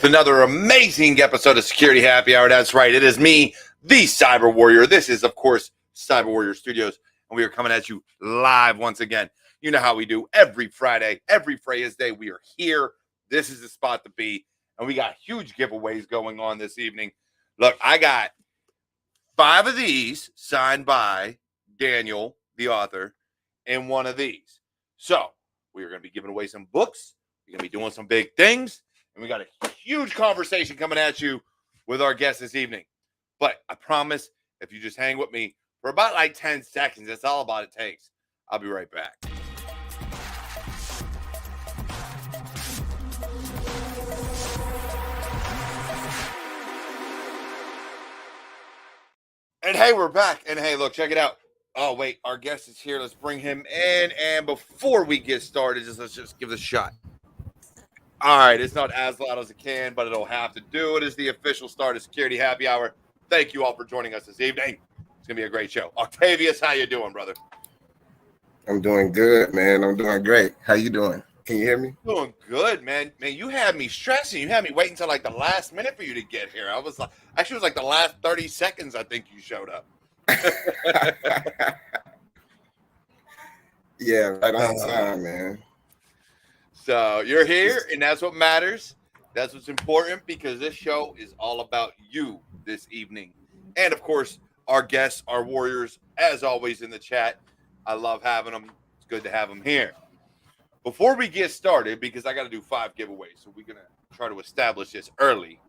Another amazing episode of Security Happy Hour. That's right. It is me, the Cyber Warrior. This is, of course, CyberWarriorStudios, and we are coming at you live once again. You know how we do every Friday, every Day. We are here. This is the spot to be, and we got huge giveaways going on this evening. Look, I got 5 of these signed by Daniel, the author, and 1 of these. So we are going to be giving away some books. We're going to be doing some big things. And we got a huge conversation coming at you with our guest this evening. But I promise, if you just hang with me for about like 10 seconds, that's all about it takes. I'll be right back. And hey, we're back. And hey, look, check it out. Oh, wait, our guest is here. Let's bring him in. And before we get started, let's just give this a shot. All right, it's not as loud as it can, but it'll have to do. It is the official start of Security Happy Hour. Thank you all for joining us this evening. It's going to be a great show. Octavious, how you doing, brother? I'm doing good, man. I'm doing great. How you doing? Can you hear me? Doing good, man. Man, you had me stressing. You had me waiting until like the last minute for you to get here. I was like, actually, it was like the last 30 seconds I think you showed up. Yeah, right on time, man. So you're here, and that's what matters. That's what's important, because this show is all about you this evening. And, of course, our guests, our warriors, as always in the chat. I love having them. It's good to have them here. Before we get started, because I got to do 5 giveaways, so we're going to try to establish this early,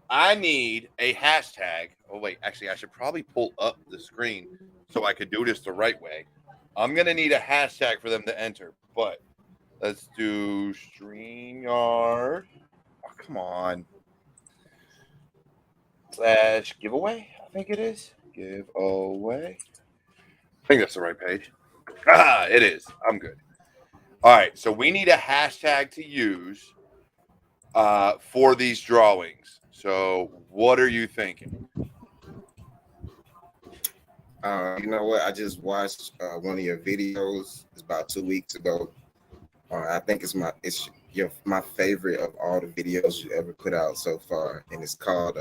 I need a hashtag. Oh, wait, actually, I should probably pull up the screen so I could do this the right way. I'm going to need a hashtag for them to enter, but let's do StreamYard. Oh, come on. / giveaway, I think it is. Giveaway. I think that's the right page. It is. I'm good. All right. So we need a hashtag to use for these drawings. So what are you thinking? You know what? I just watched one of your videos. It's about 2 weeks ago. I think it's my favorite of all the videos you ever put out so far, and it's called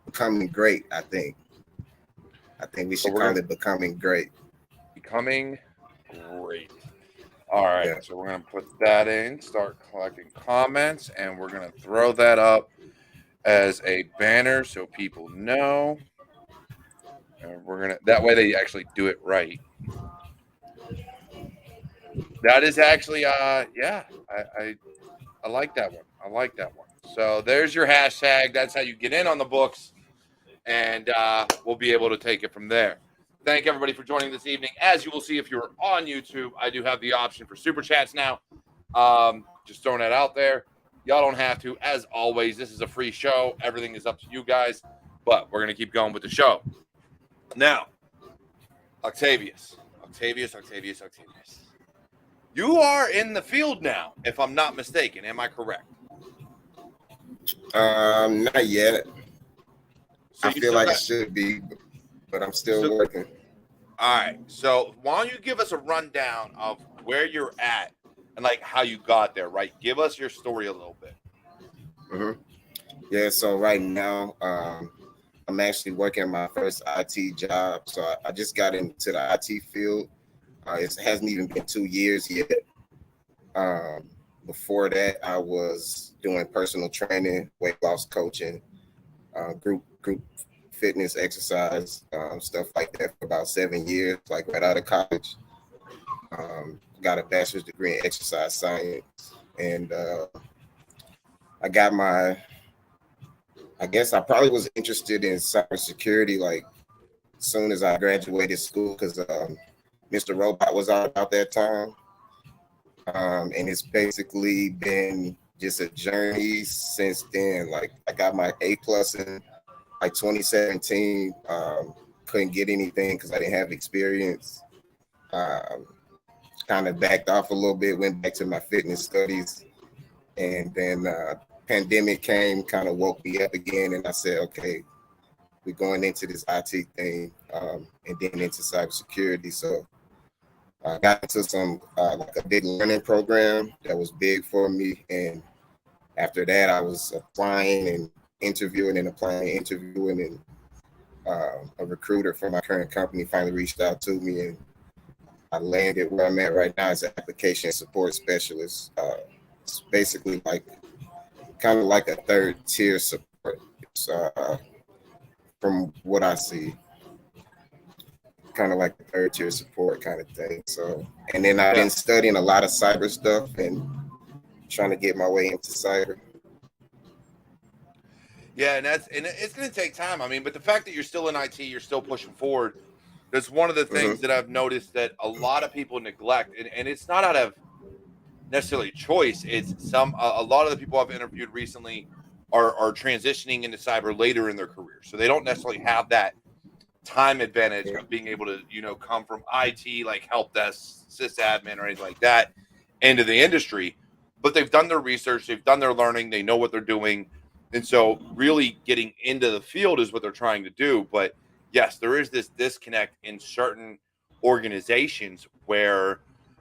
Becoming Great. I think we should call it Becoming Great. Becoming Great. All right, yeah. So we're gonna put that in, start collecting comments, and we're gonna throw that up as a banner so people know. And we're gonna that way they actually do it right. That is actually, yeah, I like that one. I like that one. So there's your hashtag. That's how you get in on the books, and we'll be able to take it from there. Thank everybody for joining this evening. As you will see, if you're on YouTube, I do have the option for super chats now. Just throwing that out there. Y'all don't have to. As always, this is a free show. Everything is up to you guys, but we're going to keep going with the show. Now, Octavious. You are in the field now, if I'm not mistaken. Am I correct? Not yet. So I feel like it should be, but I'm still working. All right. So why don't you give us a rundown of where you're at and like how you got there, right? Give us your story a little bit. Mm-hmm. Yeah. So right now, I'm actually working my first IT job. So I just got into the IT field. It hasn't even been 2 years yet. Before that, I was doing personal training, weight loss coaching, group fitness, exercise, stuff like that for about 7 years, like right out of college. Got a bachelor's degree in exercise science. And I got I guess I probably was interested in cybersecurity like as soon as I graduated school, because Mr. Robot was out about that time. And it's basically been just a journey since then. Like I got my A+ in like 2017. Couldn't get anything because I didn't have experience. Kind of backed off a little bit, went back to my fitness studies. And then pandemic came, kind of woke me up again. And I said, okay, we're going into this IT thing and then into cybersecurity. So I got into some like a big learning program that was big for me, and After that, I was applying and interviewing and applying, interviewing, and a recruiter from my current company finally reached out to me, and I landed where I'm at right now as an application support specialist. It's basically like kind of like a third tier support. It's, from what I see, kind of like a third tier support kind of thing. So, and then I've been studying a lot of cyber stuff and trying to get my way into cyber. Yeah, and it's going to take time. I mean, but the fact that you're still in IT, you're still pushing forward. That's one of the things that I've noticed that a lot of people neglect, and it's not out of necessarily choice. It's a lot of the people I've interviewed recently are transitioning into cyber later in their career, so they don't necessarily have that time advantage of being able to come from IT, like help desk, sysadmin, or anything like that, into the industry. But they've done their research, they've done their learning, they know what they're doing, and so really getting into the field is what they're trying to do. But yes, there is this disconnect in certain organizations where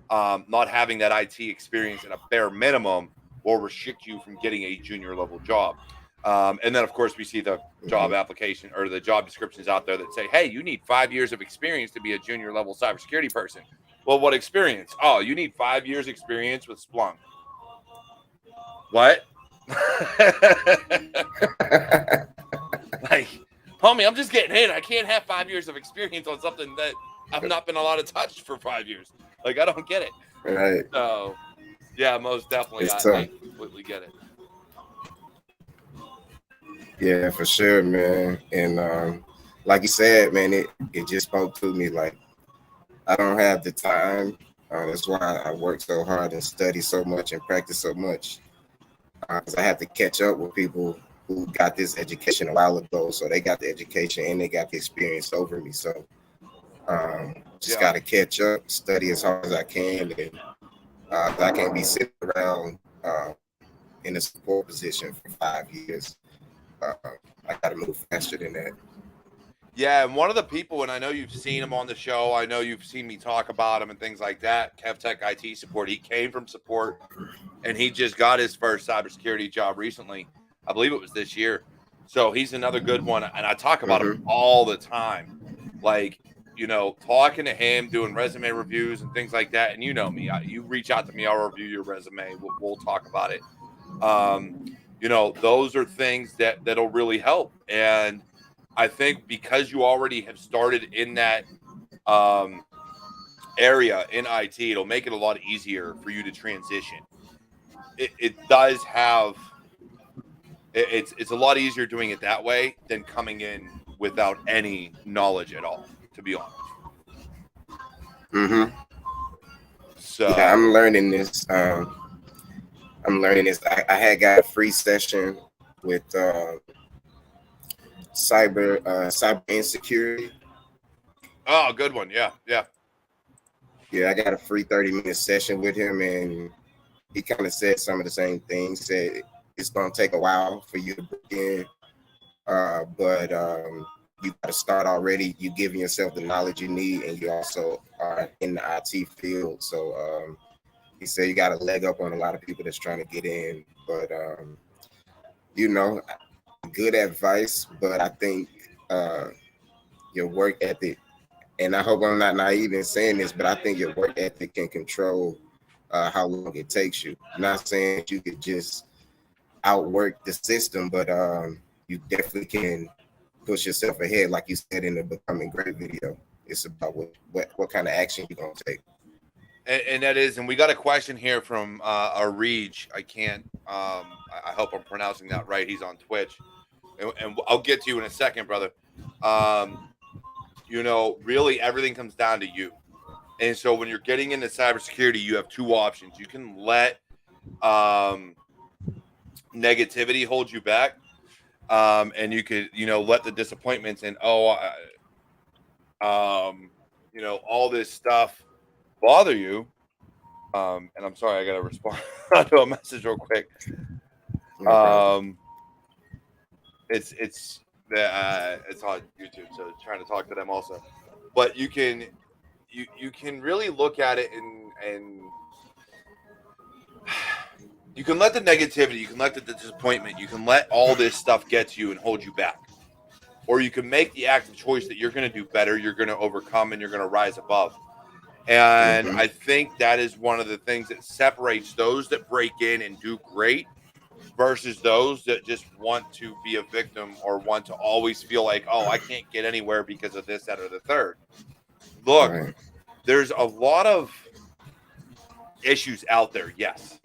not having that IT experience at a bare minimum will restrict you from getting a junior level job. And then, of course, we see the job application or the job descriptions out there that say, hey, you need 5 years of experience to be a junior level cybersecurity person. Well, what experience? Oh, you need 5 years experience with Splunk. What? Like, homie, I'm just getting in. I can't have 5 years of experience on something that I've not been allowed to touch for 5 years. Like, I don't get it. Right. So, yeah, most definitely. I completely get it. Yeah, for sure, man. And like you said, man, it just spoke to me. Like, I don't have the time. That's why I work so hard and study so much and practice so much. Because I have to catch up with people who got this education a while ago. So they got the education and they got the experience over me. So just got to catch up, study as hard as I can. And I can't be sitting around in a support position for 5 years. I got to move faster than that. Yeah, and one of the people, and I know you've seen him on the show, I know you've seen me talk about him and things like that, KevTech IT support. He came from support, and he just got his first cybersecurity job recently. I believe it was this year. So he's another good one, and I talk about him all the time. Like, talking to him, doing resume reviews and things like that. And you know me, you reach out to me, I'll review your resume. We'll talk about it. Those are things that'll really help. And I think because you already have started in that area in IT, it'll make it a lot easier for you to transition. It does have it's a lot easier doing it that way than coming in without any knowledge at all, to be honest. So yeah, I'm learning this. I had got a free session with cyber insecurity. Oh, good one. Yeah. I got a free 30-minute session with him, and he kind of said some of the same things. He said it's going to take a while for you to begin, but you got to start already. You giving yourself the knowledge you need, and you also are in the IT field. So he said you got a leg up on a lot of people that's trying to get in. But good advice. But I think your work ethic, and I hope I'm not naive in saying this, but I think your work ethic can control how long it takes you. I'm not saying that you could just outwork the system, but you definitely can push yourself ahead, like you said in the Becoming Great video. It's about what kind of action you're gonna take. And that is, and we got a question here from Arij. I can't. I hope I'm pronouncing that right. He's on Twitch, and I'll get to you in a second, brother. Really everything comes down to you. And so when you're getting into cybersecurity, you have two options. You can let negativity hold you back, and you could, let the disappointments and all this stuff bother you. And I'm sorry, I got to respond to a message real quick. It's on YouTube, so trying to talk to them also. But you can really look at it and You can let the negativity, you can let the disappointment, you can let all this stuff get to you and hold you back. Or you can make the active choice that you're going to do better, you're going to overcome, and you're going to rise above. And I think that is one of the things that separates those that break in and do great versus those that just want to be a victim or want to always feel like, oh, I can't get anywhere because of this, that, or the third. Look, there's a lot of issues out there. Yes,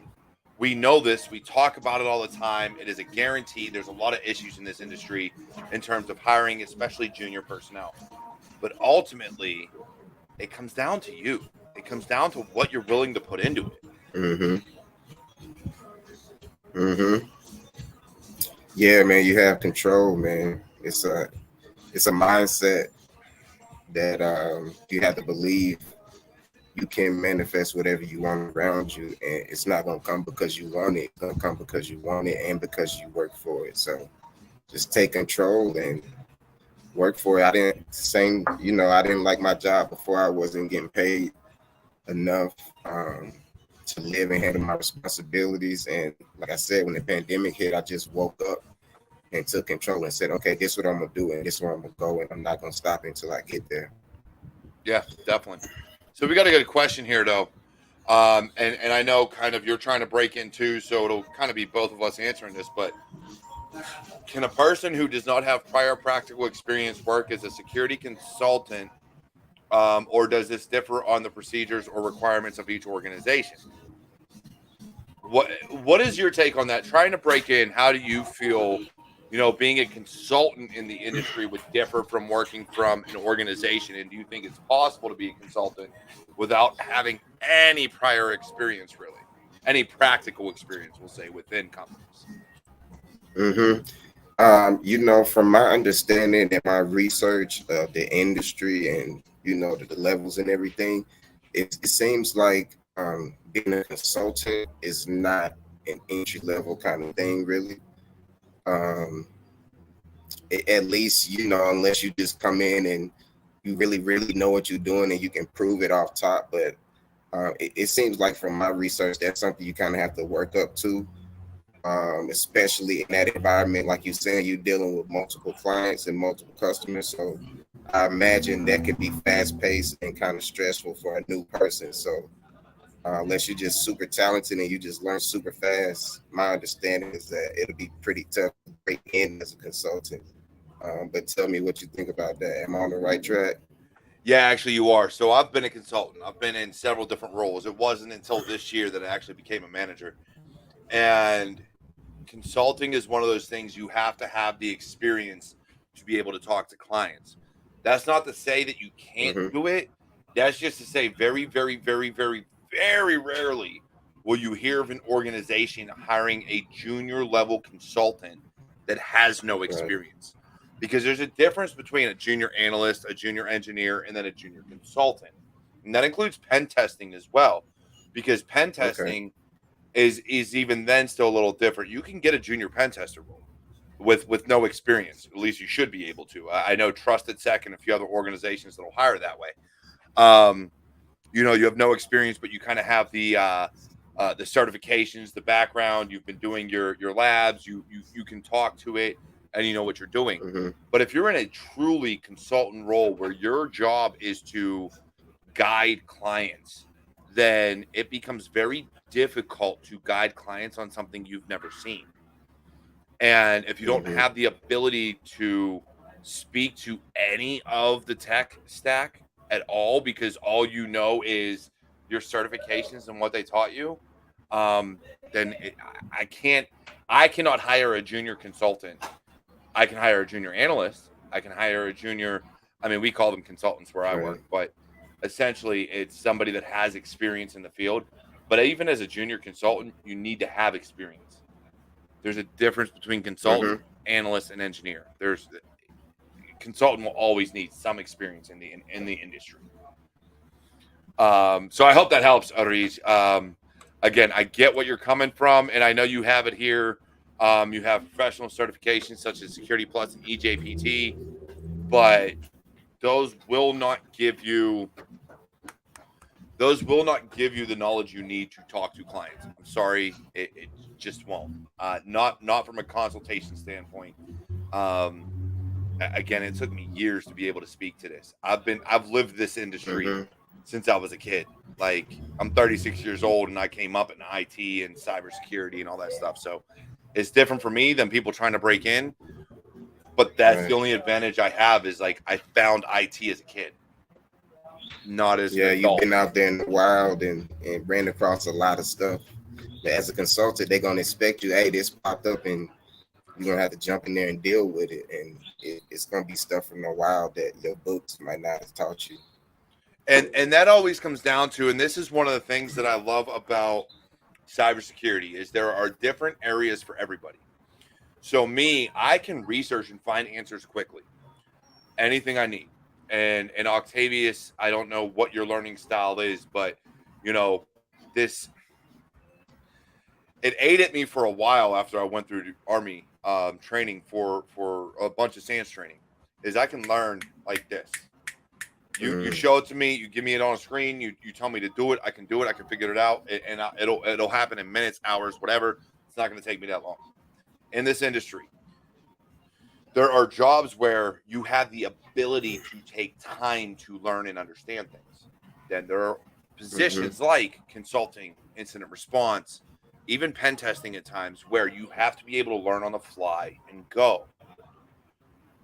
we know this. We talk about it all the time. It is a guarantee. There's a lot of issues in this industry in terms of hiring, especially junior personnel. But ultimately, it comes down to you. It comes down to what you're willing to put into it. Yeah, man, you have control, man. It's a mindset that you have to believe you can manifest whatever you want around you, and it's not gonna come because you want it. It's gonna come because you want it and because you work for it. So just take control and work for it. I didn't like my job before. I wasn't getting paid enough to live and handle my responsibilities. And like I said, when the pandemic hit, I just woke up and took control and said, okay, this is what I'm gonna do, and this is where I'm gonna go, and I'm not gonna stop until I get there. Yeah, definitely. So we got a good question here, though. And I know kind of you're trying to break in too, so it'll kind of be both of us answering this, but can a person who does not have prior practical experience work as a security consultant, or does this differ on the procedures or requirements of each organization? What is your take on that? Trying to break in, how do you feel, being a consultant in the industry would differ from working from an organization? And do you think it's possible to be a consultant without having any prior experience, really? Any practical experience, we'll say, within companies? From my understanding and my research of the industry and, the levels and everything, it seems like being a consultant is not an entry level kind of thing, really. At least, unless you just come in and you really, really know what you're doing and you can prove it off top. But it seems like from my research, that's something you kind of have to work up to. Especially in that environment, like you said, you're dealing with multiple clients and multiple customers. So I imagine that could be fast paced and kind of stressful for a new person. So unless you're just super talented and you just learn super fast, my understanding is that it'll be pretty tough to break in as a consultant. But tell me what you think about that. Am I on the right track? Yeah, actually you are. So I've been a consultant. I've been in several different roles. It wasn't until this year that I actually became a manager. And consulting is one of those things you have to have the experience to be able to talk to clients. That's not to say that you can't do it. That's just to say very, very, very, very, very rarely will you hear of an organization hiring a junior level consultant that has no experience. Because there's a difference between a junior analyst, a junior engineer, and then a junior consultant. And that includes pen testing as well. Because pen testing is even then still a little different. You can get a junior pen tester role with no experience. At least you should be able to. I know Trusted Sec and a few other organizations that will hire that way. You have no experience, but you kind of have the certifications, the background. You've been doing your labs. You can talk to it, and you know what you're doing. But if you're in a truly consultant role where your job is to guide clients, then it becomes very difficult to guide clients on something you've never seen. And if you don't have the ability to speak to any of the tech stack at all, because all you know is your certifications and what they taught you, then I cannot hire a junior consultant. I can hire a junior analyst. I can hire a junior, we call them consultants where I work, but essentially it's somebody that has experience in the field. But even as a junior consultant, you need to have experience. There's a difference between consultant, analyst, and engineer. Consultant will always need some experience in the industry. So I hope that helps, Ariz. Again, I get what you're coming from, and I know you have it here. You have professional certifications such as Security Plus and but those will not give you those will not give you the knowledge you need to talk to clients. I'm sorry, it just won't. Not from a consultation standpoint. Again, it took me years to be able to speak to this. I've lived this industry since I was a kid. Like, I'm 36 years old and I came up in IT and cybersecurity and all that stuff. So it's different for me than people trying to break in. But that's the only advantage I have is like I found IT as a kid. Not as an adult. You've been out there in the wild and ran across a lot of stuff. But as a consultant, they're gonna expect you, hey, this popped up and you're gonna have to jump in there and deal with it. And it's gonna be stuff from the wild that your books might not have taught you. And that always comes down to, and this is one of the things that I love about cybersecurity, is there are different areas for everybody. So me, I can research and find answers quickly. Anything I need. And Octavious, I don't know what your learning style is, but you know, it aided me for a while after I went through the Army training for a bunch of SANS training, is I can learn like this. You show it to me, you give me it on a screen, you tell me to do it, I can do it, I can figure it out, and it'll happen in minutes, hours, whatever. It's not going to take me that long. In this industry, there are jobs where you have the ability to take time to learn and understand things. Then there are positions like consulting, incident response, even pen testing at times, where you have to be able to learn on the fly and go.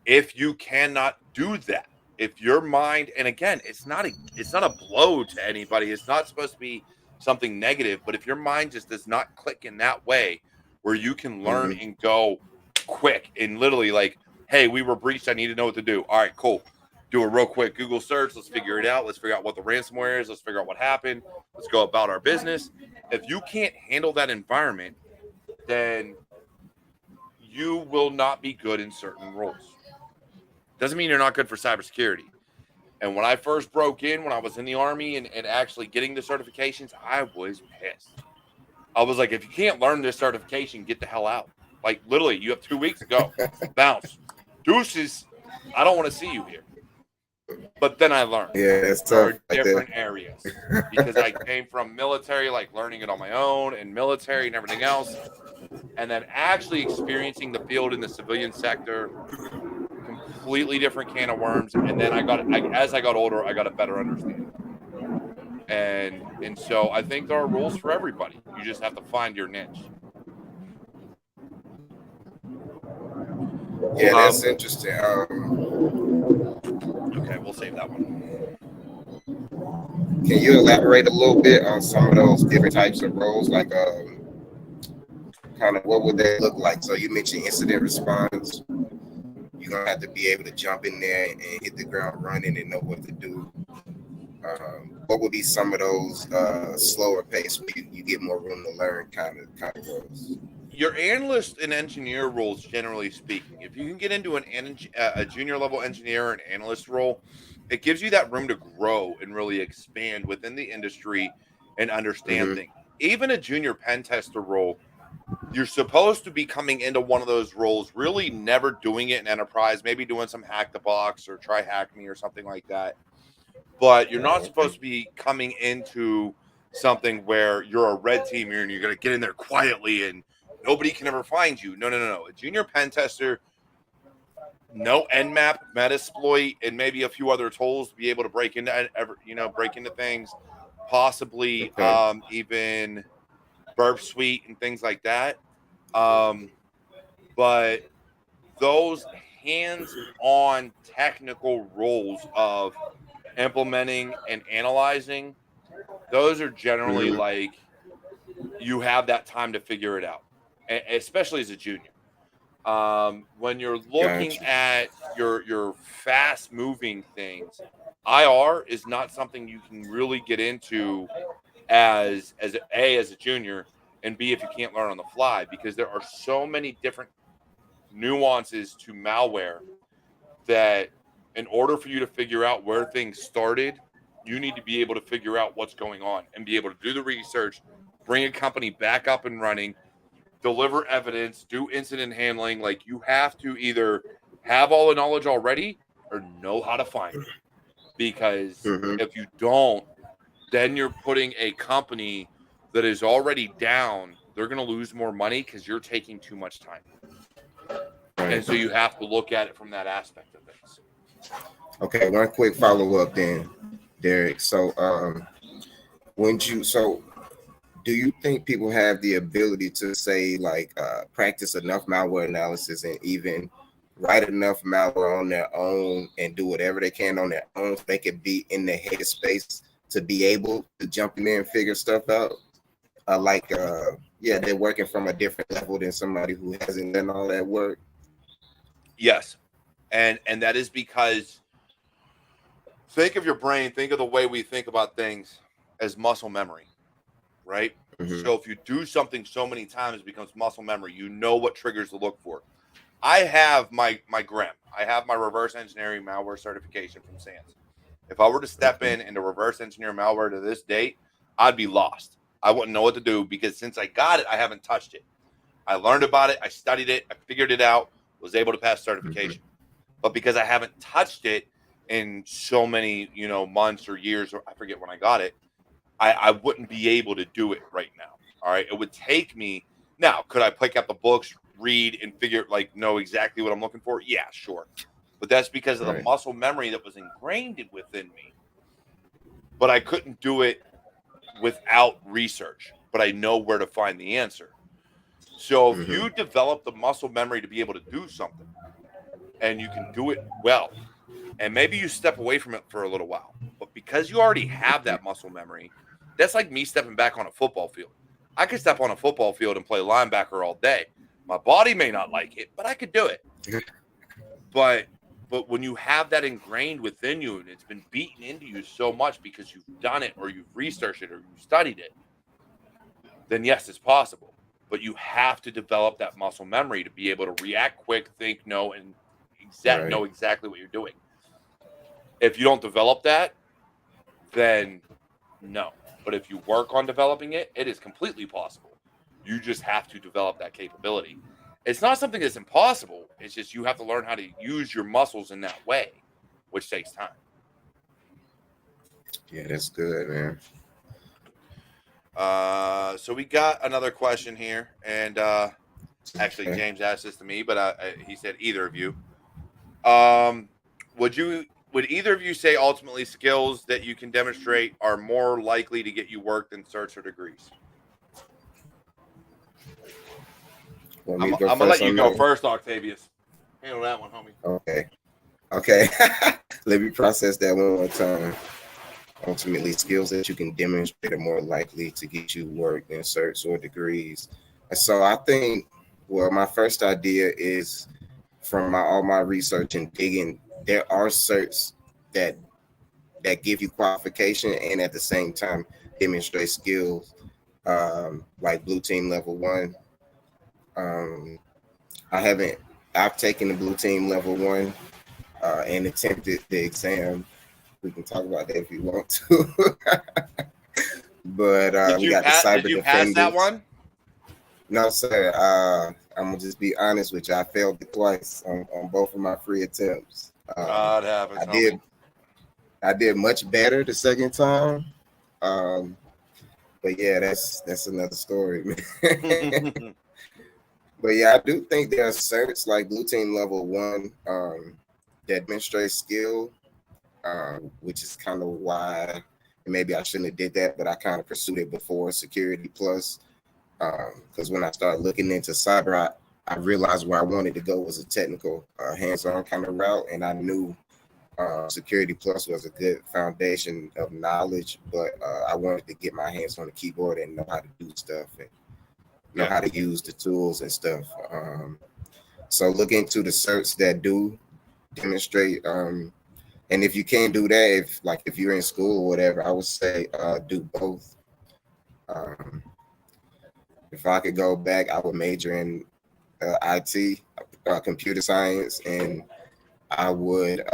If you cannot do that, if your mind, and again, it's not a blow to anybody. It's not supposed to be something negative, but if your mind just does not click in that way, where you can learn and go quick and literally like, hey, we were breached. I need to know what to do. All right, cool. Do a real quick Google search. Let's figure it out. Let's figure out what the ransomware is. Let's figure out what happened. Let's go about our business. If you can't handle that environment, then you will not be good in certain roles. Doesn't mean you're not good for cybersecurity. And when I first broke in, when I was in the Army and actually getting the certifications, I was pissed. I was like, if you can't learn this certification, get the hell out. Like, literally, you have 2 weeks to go. Bounce. Deuces, I don't want to see you here. But then I learned. Yeah, it's there tough. are different areas. Because I came from military, like learning it on my own, and military and everything else. And then actually experiencing the field in the civilian sector, completely different can of worms. And then as I got older, I got a better understanding. And so I think there are rules for everybody. You just have to find your niche. Yeah, that's interesting. Okay, we'll save that one. Can you elaborate a little bit on some of those different types of roles? Like, kind of what would they look like? So you mentioned incident response. You're going to have to be able to jump in there and hit the ground running and know what to do. What would be some of those slower pace where you get more room to learn kind of roles? Your analyst and engineer roles, generally speaking, if you can get into a junior level engineer or an analyst role, it gives you that room to grow and really expand within the industry and understand things. Even a junior pen tester role, you're supposed to be coming into one of those roles, really never doing it in enterprise, maybe doing some hack the box or try hack me or something like that. But you're not supposed to be coming into something where you're a red teamer and you're going to get in there quietly and nobody can ever find you. No. A junior pen tester, no Nmap, Metasploit, and maybe a few other tools to be able to break into things, possibly even Burp Suite and things like that. But those hands-on technical roles of implementing and analyzing, those are generally like you have that time to figure it out, especially as a junior. When you're looking at your fast moving things, IR is not something you can really get into as a junior, and B, if you can't learn on the fly, because there are so many different nuances to malware that in order for you to figure out where things started, you need to be able to figure out what's going on and be able to do the research, bring a company back up and running, deliver evidence, do incident handling. Like, you have to either have all the knowledge already or know how to find it. Because if you don't, then you're putting a company that is already down. They're going to lose more money because you're taking too much time. Right. And so you have to look at it from that aspect of things. Okay, one quick follow-up then, Derek. So do you think people have the ability to say, like, practice enough malware analysis and even write enough malware on their own and do whatever they can on their own so they could be in the headspace to be able to jump in there and figure stuff out? They're working from a different level than somebody who hasn't done all that work. Yes. And that is because think of your brain, think of the way we think about things as muscle memory, right? Mm-hmm. So if you do something so many times, it becomes muscle memory. You know what triggers to look for. I have my GREM. I have my reverse engineering malware certification from SANS. If I were to step in and to reverse engineer malware to this date, I'd be lost. I wouldn't know what to do because since I got it, I haven't touched it. I learned about it. I studied it. I figured it out, was able to pass certification. Mm-hmm. But because I haven't touched it in so many, months or years, or I forget when I got it, I wouldn't be able to do it right now. All right. It would take me. Now, could I pick up the books, read, and know exactly what I'm looking for? Yeah, sure. But that's because of the muscle memory that was ingrained within me. But I couldn't do it without research. But I know where to find the answer. So if you develop the muscle memory to be able to do something, and you can do it well, and maybe you step away from it for a little while, but because you already have that muscle memory, that's like me stepping back on a football field. I could step on a football field and play linebacker all day. My body may not like it, but I could do it. But when you have that ingrained within you and it's been beaten into you so much because you've done it or you've researched it or you've studied it, then yes, it's possible. But you have to develop that muscle memory to be able to react quick, think, know, and know exactly what you're doing. If you don't develop that, then no. But if you work on developing it, it is completely possible. You just have to develop that capability. It's not something that's impossible. It's just you have to learn how to use your muscles in that way, which takes time. Yeah, that's good, man. So we got another question here, and actually James asked this to me, but he said either of you. Would either of you say ultimately skills that you can demonstrate are more likely to get you work than certs or degrees? I'm gonna let you go first, Octavius. Handle that one, homie. Okay. Let me process that one more time. Ultimately, skills that you can demonstrate are more likely to get you work than certs or degrees. And so I think, my first idea is from all my research and digging, there are certs that give you qualification and at the same time demonstrate skills, like Blue Team Level 1. I've taken the Blue Team Level 1 and attempted the exam. We can talk about that if you want to. But we got the Cyber Defenders. Did you pass that one? No, sir. I'm gonna just be honest with you. I failed it twice on both of my free attempts. It happens. I did much better the second time. But yeah, that's another story, man. But yeah, I do think there are certs like Blue Team Level 1 that demonstrate skill, which is kind of why maybe I shouldn't have did that, but I kind of pursued it before Security Plus. Because when I started looking into cyber, I realized where I wanted to go was a technical, hands-on kind of route, and I knew Security Plus was a good foundation of knowledge, but I wanted to get my hands on the keyboard and know how to do stuff and know how to use the tools and stuff. So look into the certs that do demonstrate, and if you can't do that, if you're in school or whatever, I would say do both. If I could go back, I would major in IT, computer science, and I would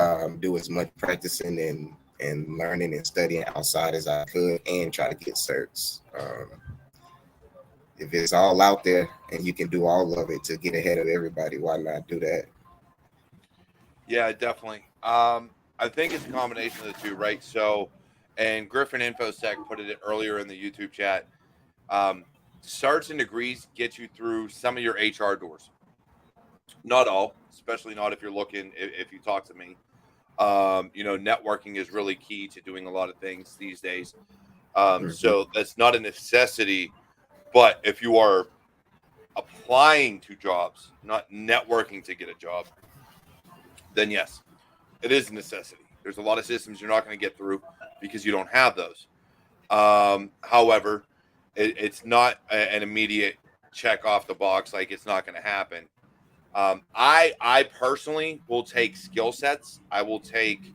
do as much practicing and learning and studying outside as I could and try to get certs. If it's all out there and you can do all of it to get ahead of everybody, why not do that? Yeah, definitely. I think it's a combination of the two, right? So and Griffin Infosec put it earlier in the YouTube chat. Certs and degrees get you through some of your HR doors. Not all, especially not if you're looking, if you talk to me. Networking is really key to doing a lot of things these days. So that's not a necessity, but if you are applying to jobs, not networking to get a job, then yes, it is a necessity. There's a lot of systems you're not going to get through because you don't have those. However, it's not an immediate check off the box. Like, it's not going to happen. I personally will take skill sets. I will take,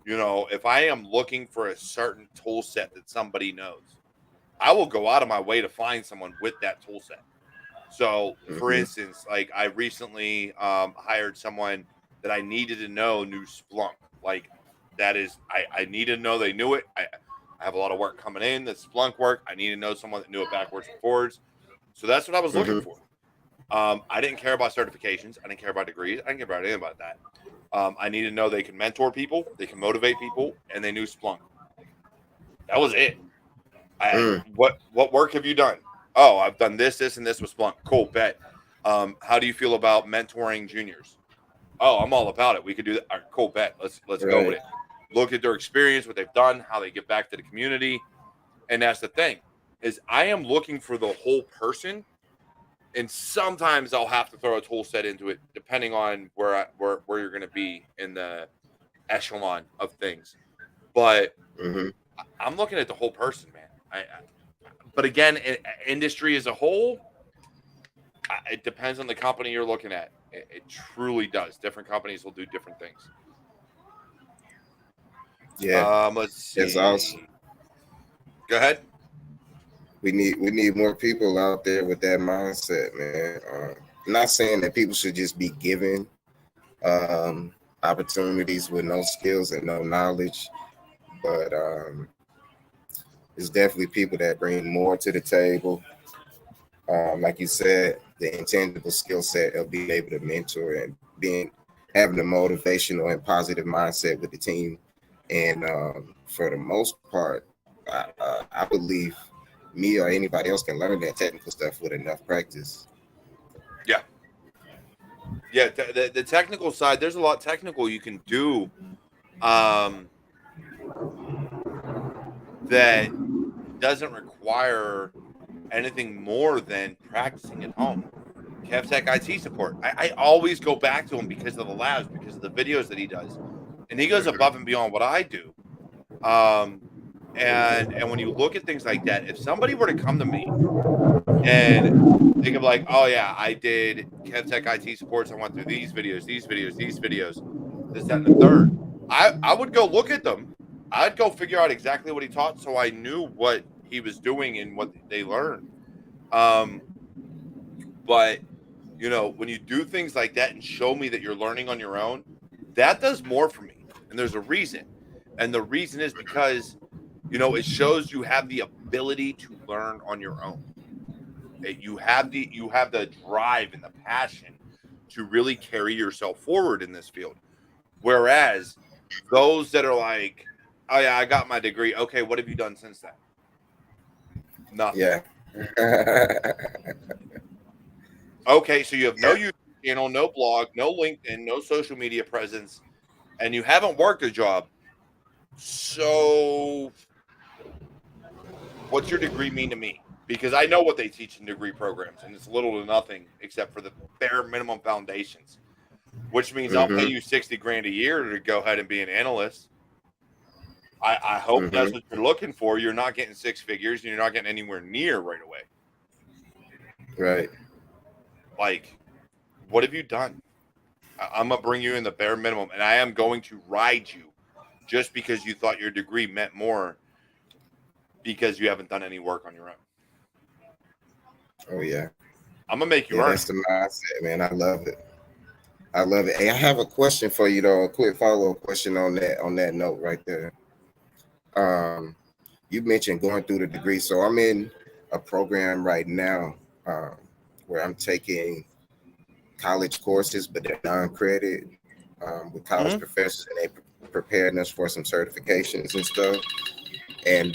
if I am looking for a certain tool set that somebody knows, I will go out of my way to find someone with that tool set. So, for instance, like, I recently hired someone that I needed to know knew Splunk. Like, that is, I needed to know they knew it. I have a lot of work coming in, that's Splunk work. I need to know someone that knew it backwards and forwards. So that's what I was looking for. I didn't care about certifications. I didn't care about degrees. I didn't care about anything about that. I needed to know they can mentor people, they can motivate people, and they knew Splunk. That was it. What work have you done? Oh, I've done this, and this with Splunk. Cool, bet. How do you feel about mentoring juniors? Oh, I'm all about it. We could do that. All right, cool, bet. Let's go with it. Look at their experience, what they've done, how they give back to the community. And that's the thing, is I am looking for the whole person. And sometimes I'll have to throw a tool set into it, depending on where you're going to be in the echelon of things. But I'm looking at the whole person, man. But again, industry as a whole, it depends on the company you're looking at. It truly does. Different companies will do different things. Yeah, let's see. That's awesome. Go ahead. We need more people out there with that mindset, man. I'm not saying that people should just be given opportunities with no skills and no knowledge, but it's definitely people that bring more to the table. Like you said, the intangible skill set of being able to mentor and having a motivational and positive mindset with the team. And for the most part, I believe me or anybody else can learn that technical stuff with enough practice. Yeah. The technical side, there's a lot technical you can do that doesn't require anything more than practicing at home. CashApp IT support. I always go back to him because of the labs, because of the videos that he does. And he goes above and beyond what I do. And when you look at things like that, if somebody were to come to me and they could be like, oh yeah, I did CashApp IT supports, I went through these videos, this, that, and the third, I would go look at them. I'd go figure out exactly what he taught so I knew what he was doing and what they learned. But when you do things like that and show me that you're learning on your own, that does more for me. And there's a reason. And the reason is because, it shows you have the ability to learn on your own. You have the drive and the passion to really carry yourself forward in this field. Whereas those that are like, oh yeah, I got my degree. Okay, what have you done since then? Nothing. Yeah. Okay, so you have no YouTube channel, no blog, no LinkedIn, no social media presence, and you haven't worked a job. So what's your degree mean to me? Because I know what they teach in degree programs, and it's little to nothing except for the bare minimum foundations, which means I'll pay you $60,000 a year to go ahead and be an analyst. I hope that's what you're looking for. You're not getting six figures, and you're not getting anywhere near right away. Right. Like, what have you done? I'm going to bring you in the bare minimum, and I am going to ride you just because you thought your degree meant more because you haven't done any work on your own. Oh, yeah. I'm going to make you earn. That's the mindset, man. I love it. Hey, I have a question for you, though. A quick follow-up question on that note right there. You mentioned going through the degree. So I'm in a program right now where I'm taking college courses, but they're non-credit with college professors, and they preparing us for some certifications and stuff. And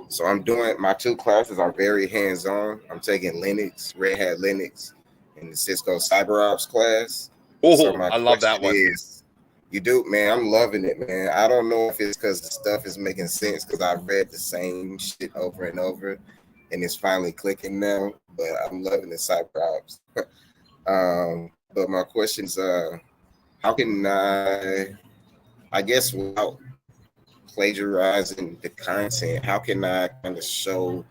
so I'm doing my 2 classes are very hands-on. I'm taking Linux, Red Hat Linux, and the Cisco CyberOps class. So Oh, my I love question that one. is, you do, man, I'm loving it, man. I don't know if it's because the stuff is making sense because I've read the same shit over and over and it's finally clicking now, but I'm loving the CyberOps. But my question is, how can I guess without plagiarizing the content, how can I kind of show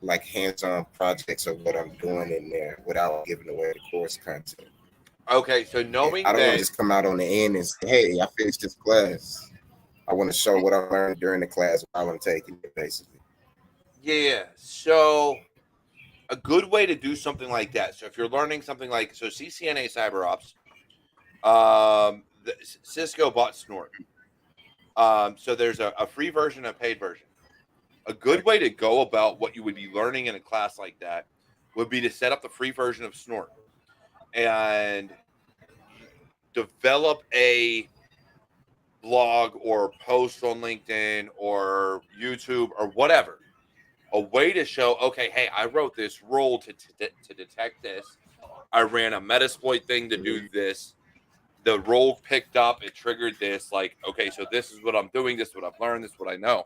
like hands-on projects of what I'm doing in there without giving away the course content? Okay, so knowing I don't want that, to just come out on the end and say, hey, I finished this class. I want to show what I learned during the class while I'm taking it, basically. yeah. So a good way to do something like that. So if you're learning something like CCNA CyberOps, Cisco bought Snort. So there's a free version and a paid version. A good way to go about what you would be learning in a class like that would be to set up the free version of Snort and develop a blog or post on LinkedIn or YouTube or whatever. A way to show, okay, hey, I wrote this rule to detect this. I ran a Metasploit thing to do this. The role picked up, it triggered this. Like, okay, so this is what I'm doing. This is what I've learned. This is what I know.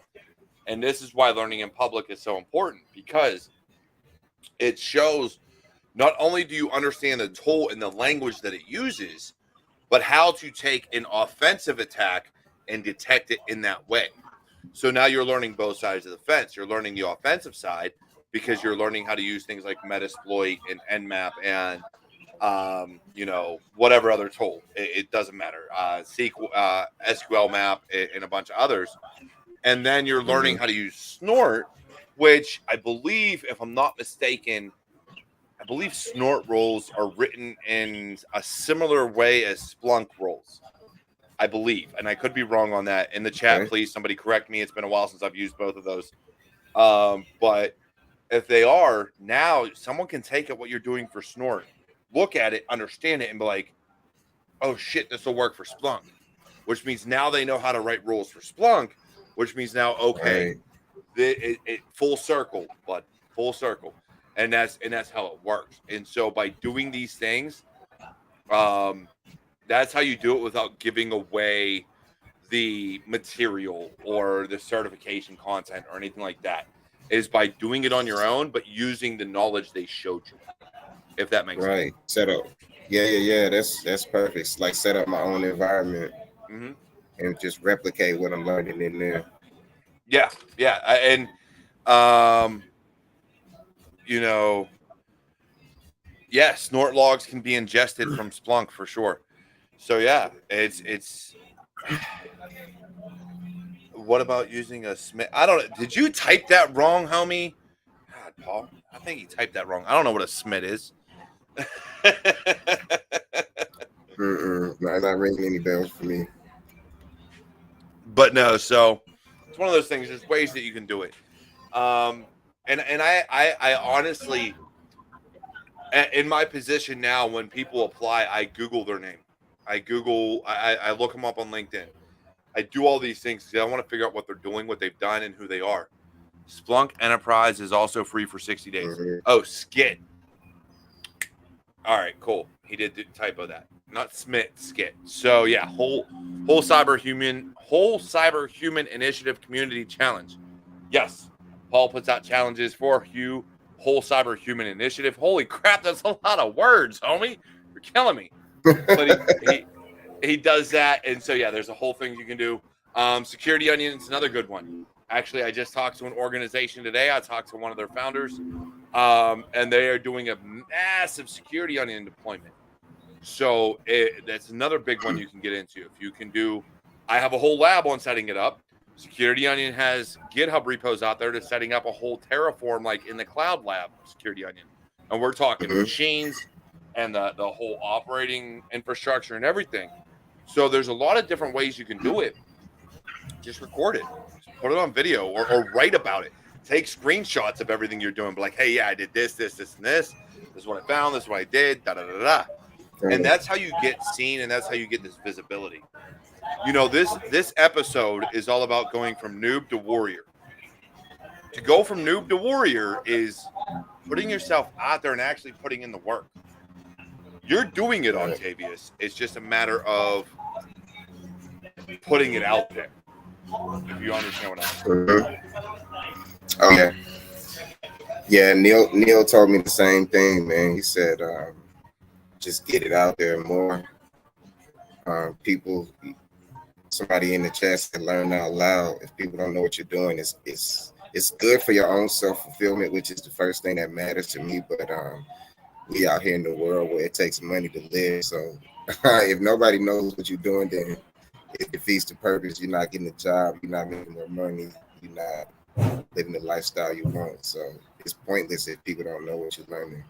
And this is why learning in public is so important, because it shows not only do you understand the tool and the language that it uses, but how to take an offensive attack and detect it in that way. So now you're learning both sides of the fence. You're learning the offensive side because you're learning how to use things like Metasploit and Nmap and whatever other tool. It doesn't matter. SQL map and a bunch of others. And then you're learning how to use Snort, which I believe, if I'm not mistaken, I believe Snort roles are written in a similar way as Splunk roles. I believe, and I could be wrong on that. In the chat, please, somebody correct me. It's been a while since I've used both of those. But if they are, now someone can take at what you're doing for Snort, look at it, understand it, and be like, oh shit, this will work for Splunk. Which means now they know how to write rules for Splunk, which means now, okay, it full circle, but full circle. And that's how it works. And so by doing these things, that's how you do it without giving away the material or the certification content or anything like that, is by doing it on your own, but using the knowledge they showed you, if that makes sense. Right. Set up. Yeah. That's perfect. It's like set up my own environment and just replicate what I'm learning in there. Yeah. And, Snort logs can be ingested from Splunk for sure. So yeah, it's. What about using a Smith? I don't know. Did you type that wrong, homie? God, Paul, I think he typed that wrong. I don't know what a Smith is. Not ringing any bells for me. But no, so it's one of those things. There's ways that you can do it. And I honestly, in my position now, when people apply, I Google their name. I look them up on LinkedIn. I do all these things because I want to figure out what they're doing, what they've done, and who they are. Splunk Enterprise is also free for 60 days. Oh, Skit. All right, cool. He did typo that. Not Smith, Skit. So yeah, whole cyber human initiative community challenge. Yes, Paul puts out challenges for whole cyber human initiative. Holy crap, that's a lot of words, homie. You're killing me. But he does that, and so yeah, there's a whole thing you can do. Security Onion is another good one. Actually, I just talked to an organization today. I talked to one of their founders, and they are doing a massive Security Onion deployment. So that's another big one you can get into. If you can do, I have a whole lab on setting it up. Security Onion has GitHub repos out there to setting up a whole Terraform, like in the cloud lab, Security Onion. And we're talking machines and the whole operating infrastructure and everything. So there's a lot of different ways you can do it. Just record it. Just put it on video or write about it. Take screenshots of everything you're doing. Be like, hey, yeah, I did this, and this. This is what I found. This is what I did. Da, da, da, da. And that's how you get seen, and that's how you get this visibility. You know, this episode is all about going from noob to warrior. To go from noob to warrior is putting yourself out there and actually putting in the work. You're doing it, Octavious. It's just a matter of putting it out there. If you understand what I'm saying. Oh yeah. Yeah, Neil told me the same thing, man. He said, just get it out there more. People, somebody in the chat said, learn out loud. If people don't know what you're doing, it's good for your own self-fulfillment, which is the first thing that matters to me. But we out here in the world where it takes money to live. So if nobody knows what you're doing, then it defeats the purpose. You're not getting a job. You're not making more money. You're not living the lifestyle you want. So it's pointless if people don't know what you're learning.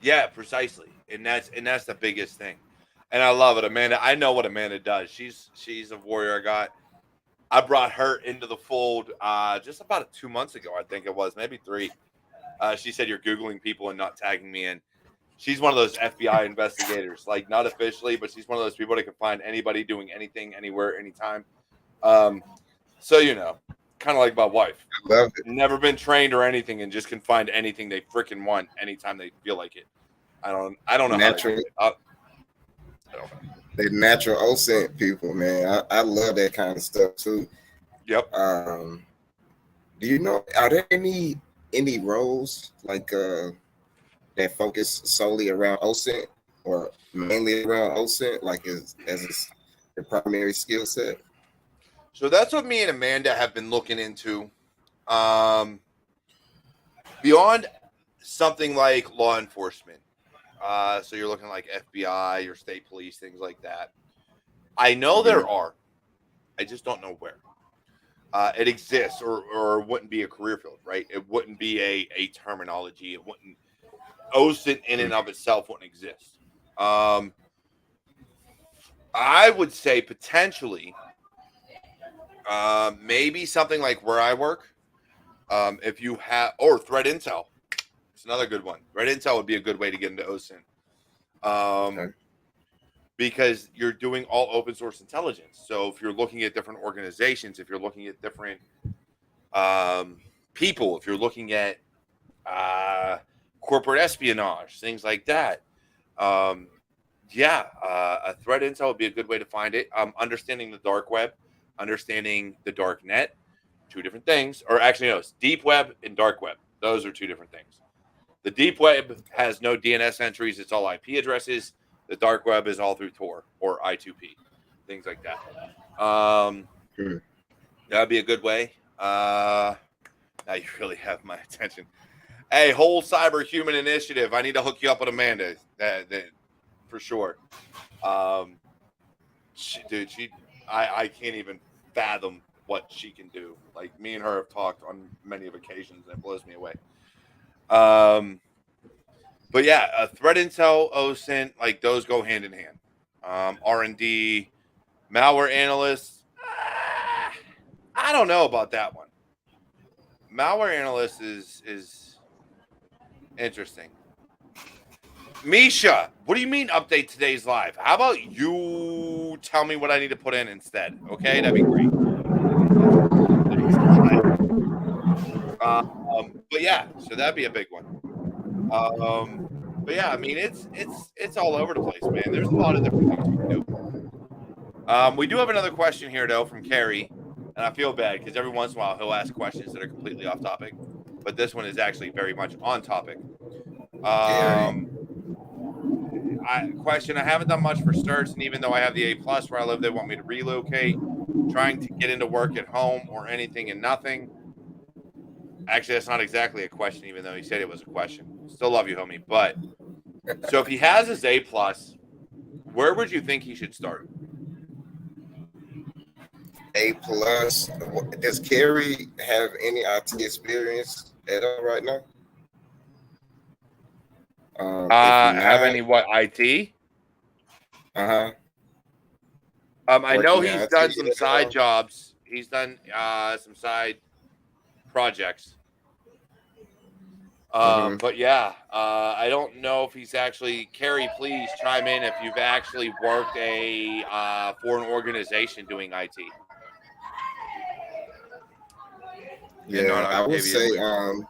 Yeah, precisely. And that's the biggest thing. And I love it, Amanda. I know what Amanda does. She's a warrior. I brought her into the fold just about 2 months ago, I think it was, maybe 3. She said, you're Googling people and not tagging me in. She's one of those FBI investigators, like not officially, but she's one of those people that can find anybody doing anything, anywhere, anytime. So, you know, kind of like my wife. I love it. Never been trained or anything and just can find anything they freaking want anytime they feel like it. I don't know Natural. how to do it. I don't know. The natural OSINT people, man. I love that kind of stuff too. Yep. Do you know, are there any roles like that focus solely around OSINT or mainly around OSINT, like as the primary skill set? So that's what me and Amanda have been looking into. Beyond something like law enforcement. So you're looking like FBI, your state police, things like that. I know there are. I just don't know where. It exists or wouldn't be a career field, right? It wouldn't be a terminology. It wouldn't. OSINT in and of itself wouldn't exist. I would say potentially maybe something like where I work. If you have, or threat intel. It's another good one. Threat intel would be a good way to get into OSINT. Okay. Because you're doing all open source intelligence. So if you're looking at different organizations, if you're looking at different people, if you're looking at corporate espionage, things like that, a threat intel would be a good way to find it. Understanding the dark web, understanding the dark net, 2 different things. Or actually, no, it's deep web and dark web. Those are 2 different things. The deep web has no DNS entries. It's all IP addresses. The dark web is all through Tor or I2P, things like that. That'd be a good way. Now you really have my attention. Hey, whole cyber human initiative. I need to hook you up with Amanda, for sure. I can't even fathom what she can do. Like, me and her have talked on many of occasions, and it blows me away. But yeah, threat intel, OSINT, like those go hand in hand. R&D, malware analyst. I don't know about that one. Malware analyst is interesting. Misha, what do you mean update today's live? How about you tell me what I need to put in instead? Okay, that'd be great. But yeah, so that'd be a big one. But yeah, I mean, it's all over the place, man. There's a lot of different things you can do. We do have another question here, though, from Carrie, and I feel bad because every once in a while he'll ask questions that are completely off topic, but this one is actually very much on topic. Question: I haven't done much for certs, and even though I have the A+ where I live, they want me to relocate. Trying to get into work at home or anything and nothing. Actually, that's not exactly a question, even though he said it was a question. Still love you, homie. But so if he has his A+, where would you think he should start? A+. Does Carrie have any IT experience at all right now? Have any what, IT? I know he's done some side jobs. He's done some side projects. But yeah, I don't know if he's actually. Carrie, please chime in if you've actually worked for an organization doing IT. And not Yeah, Octavious Williams.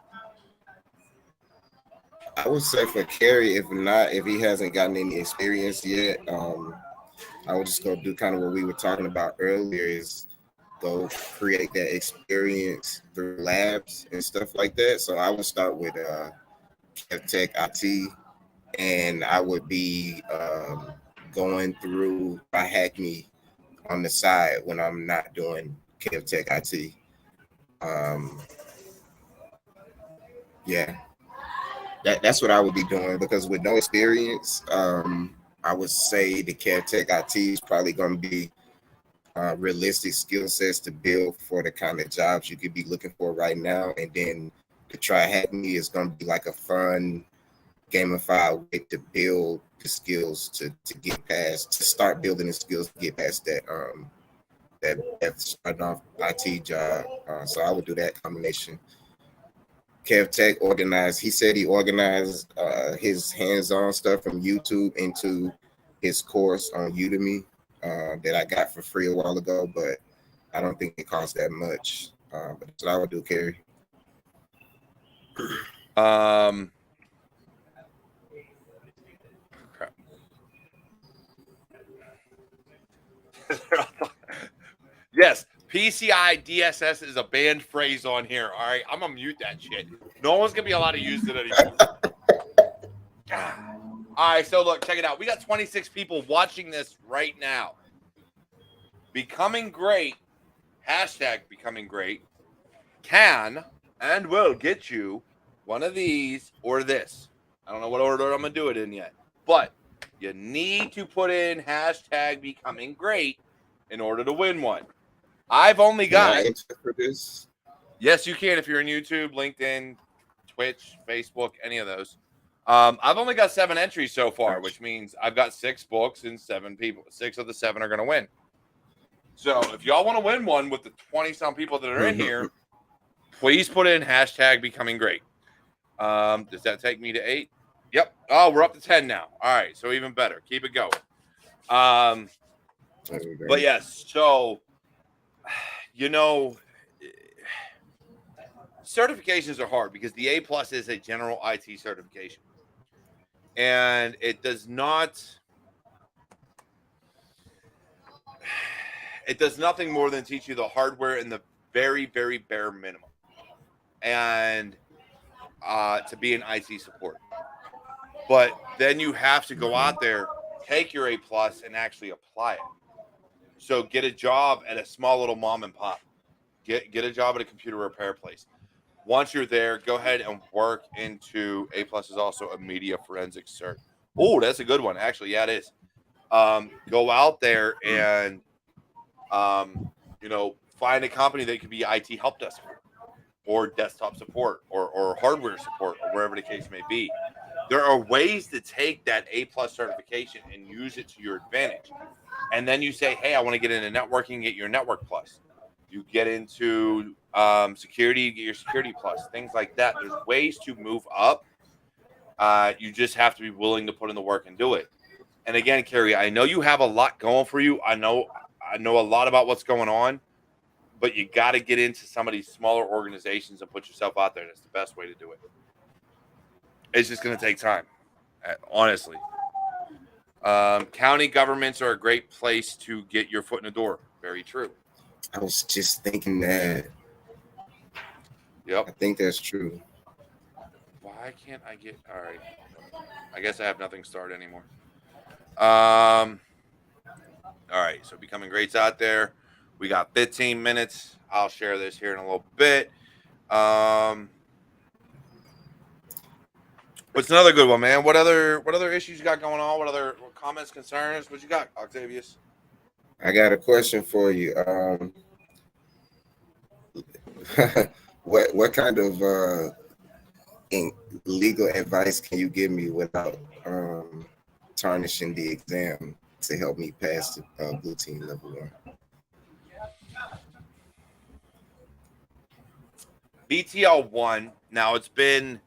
I would say for Kerry, if he hasn't gotten any experience yet, I would just go do kind of what we were talking about earlier, is go create that experience through labs and stuff like that. So I would start with Tech IT, and I would be going through my Hackney on the side when I'm not doing Tech IT. Yeah, that's what I would be doing, because with no experience, I would say the Tech IT is probably going to be realistic skill sets to build for the kind of jobs you could be looking for right now. And then to try Hackney is going to be like a fun, gamified way to build the skills to get past, to start building the skills to get past that starting off IT job. So I would do that combination. Kev Tech organized. He said he organized his hands-on stuff from YouTube into his course on Udemy that I got for free a while ago, but I don't think it costs that much. But that's what I would do, Kerry. Crap. Yes, PCI DSS is a banned phrase on here. All right, I'm gonna mute that shit. No one's gonna be allowed to use it anymore. All right, so look, check it out. We got 26 people watching this right now. Becoming great, hashtag becoming great, can and will get you one of these or this. I don't know what order I'm gonna do it in yet, but you need to put in hashtag becoming great in order to win one. I've only got. Can I enter for this? Yes, you can if you're in YouTube, LinkedIn, Twitch, Facebook, any of those. I've only got 7 entries so far, which means I've got 6 books and 7 people. 6 of the 7 are going to win. So if y'all want to win one with the 20-some people that are in here, please put in hashtag becoming great. Does that take me to 8? Yep. Oh, we're up to 10 now. All right, so even better. Keep it going. But yes, so, you know, certifications are hard because the A+ is a general IT certification. And it does nothing more than teach you the hardware in the very, very bare minimum. And to be an IT support. But then you have to go out there, take your A+ and actually apply it. So get a job at a small little mom and pop. Get a job at a computer repair place. Once you're there, go ahead and work into A+ is also a media forensics cert. Oh, that's a good one. Actually, yeah, it is. Go out there and, find a company that could be IT help desk or desktop support or hardware support or wherever the case may be. There are ways to take that A+ certification and use it to your advantage. And then you say, hey, I want to get into networking, get your Network Plus. You get into security, you get your Security Plus, things like that. There's ways to move up. You just have to be willing to put in the work and do it. And again, Carrie, I know you have a lot going for you. I know a lot about what's going on, but you got to get into some of these smaller organizations and put yourself out there. That's the best way to do it. It's just going to take time, honestly. County governments are a great place to get your foot in the door. Very true. I was just thinking that. Yep. I think that's true. Why can't I get... All right. I guess I have nothing started anymore. All right. So becoming greats out there. We got 15 minutes. I'll share this here in a little bit. What's another good one, man? What other issues you got going on? What other comments, concerns? What you got, Octavius? I got a question for you. What kind of legal advice can you give me without tarnishing the exam to help me pass the Blue Team Level 1? BTL 1. Now it's been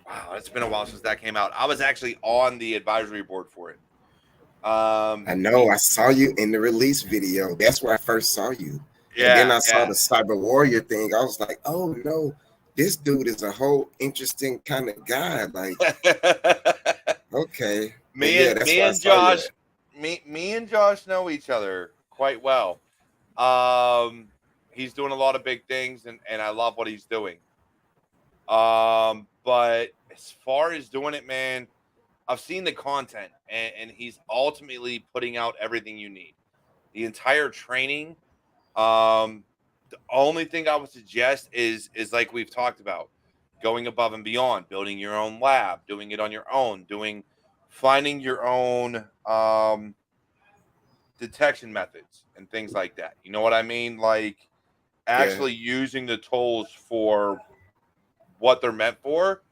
Wow, it's been a while since that came out. I was actually on the advisory board for it. I know. I saw you in the release video. That's where I first saw you. And then Yeah, I saw the Cyber Warrior thing. I was like, oh no, this dude is a whole interesting kind of guy. Like, okay. But yeah, that's me why I and saw you Josh, at. me and Josh know each other quite well. He's doing a lot of big things, and I love what he's doing. But as far as doing it, man, I've seen the content, and he's ultimately putting out everything you need. The entire training. The only thing I would suggest is like we've talked about, going above and beyond, building your own lab, doing it on your own, finding your own detection methods and things like that. You know what I mean? Like actually using the tools for what they're meant for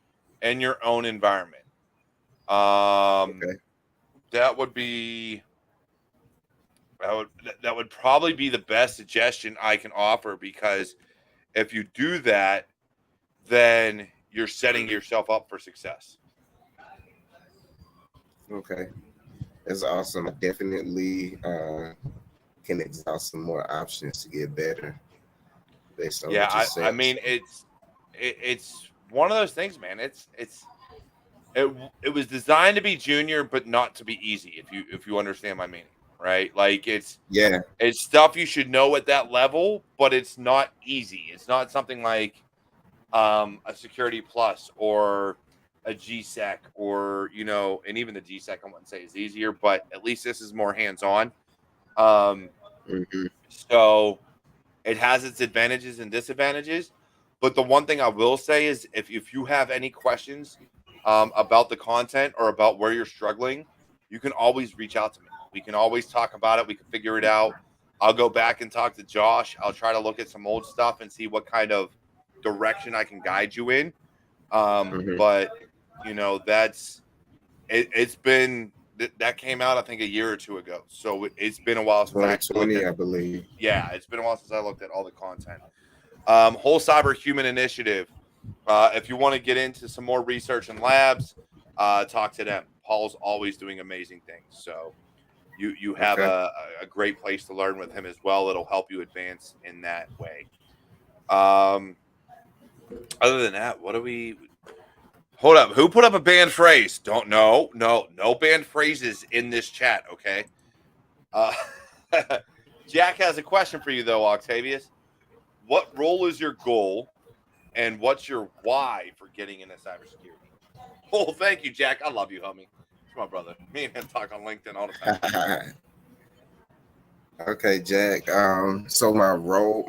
in your own environment. That would be that would probably be the best suggestion I can offer, because if you do that, then you're setting yourself up for success. Okay. That's awesome. I definitely can exhaust some more options to get better based on what you said. I mean, it's one of those things, man. It was designed to be junior, but not to be easy. If you understand my meaning, right? Like it's stuff you should know at that level, but it's not easy. It's not something like a Security Plus or a GSEC, or and even the GSEC I wouldn't say is easier, but at least this is more hands-on. So it has its advantages and disadvantages. But the one thing I will say is if you have any questions about the content or about where you're struggling, you can always reach out to me. We can always talk about it. We can figure it out. I'll go back and talk to Josh. I'll try to look at some old stuff and see what kind of direction I can guide you in. But it's been that came out I think a year or two ago, so it's been a while since 2020, I believe. Yeah, it's been a while since I looked at all the content. Whole Cyber Human Initiative. If you want to get into some more research and labs, talk to them. Paul's always doing amazing things, so you have a great place to learn with him as well. It'll help you advance in that way. Other than that, what do we? Hold up. Who put up a banned phrase? Don't know. No banned phrases in this chat. Okay. Jack has a question for you though, Octavious. What role is your goal, and what's your why for getting into cybersecurity? Oh, thank you, Jack. I love you, homie. It's my brother. Me and him talk on LinkedIn all the time. Okay, Jack. So my role,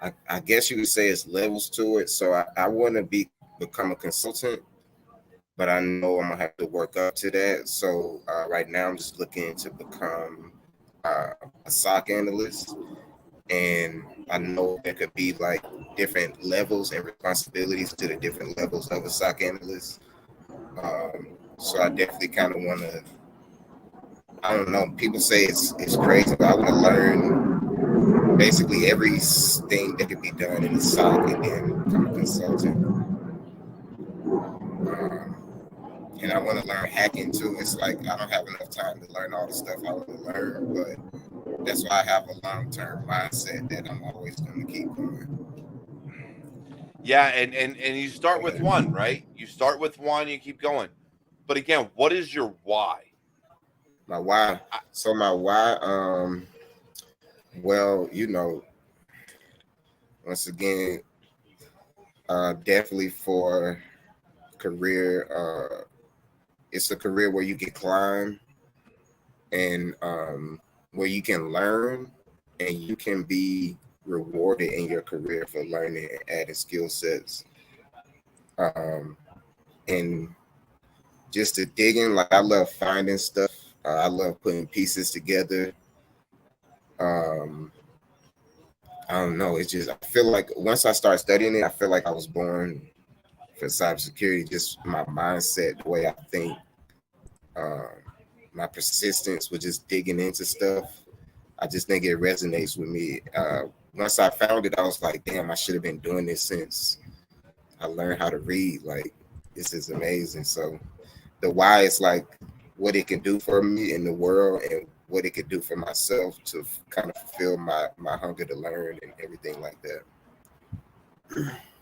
I guess you would say it's levels to it. So I want to become a consultant, but I know I'm gonna have to work up to that. So right now I'm just looking to become a SOC analyst, and I know there could be like different levels and responsibilities to the different levels of a SOC analyst. So I definitely kind of want to. I don't know. People say it's crazy, but I want to learn basically everything that can be done in the SOC and then become a consultant. And I want to learn hacking too. It's like I don't have enough time to learn all the stuff I want to learn, but that's why I have a long-term mindset that I'm always going to keep going. Yeah, and you start with one, right? You start with one, you keep going. But again, what is your why? My why. So my why, well, once again, definitely for career. It's a career where you can climb and where you can learn and you can be rewarded in your career for learning and adding skill sets. And just to dig in, like I love finding stuff. I love putting pieces together. I don't know. It's just I feel like once I start studying it, I feel like I was born for cybersecurity. Just my mindset, the way I think, my persistence with just digging into stuff. I just think it resonates with me. Once I found it, I was like, damn, I should have been doing this since I learned how to read. Like, this is amazing. So the why is like what it can do for me in the world and what it could do for myself to kind of fulfill my hunger to learn and everything like that.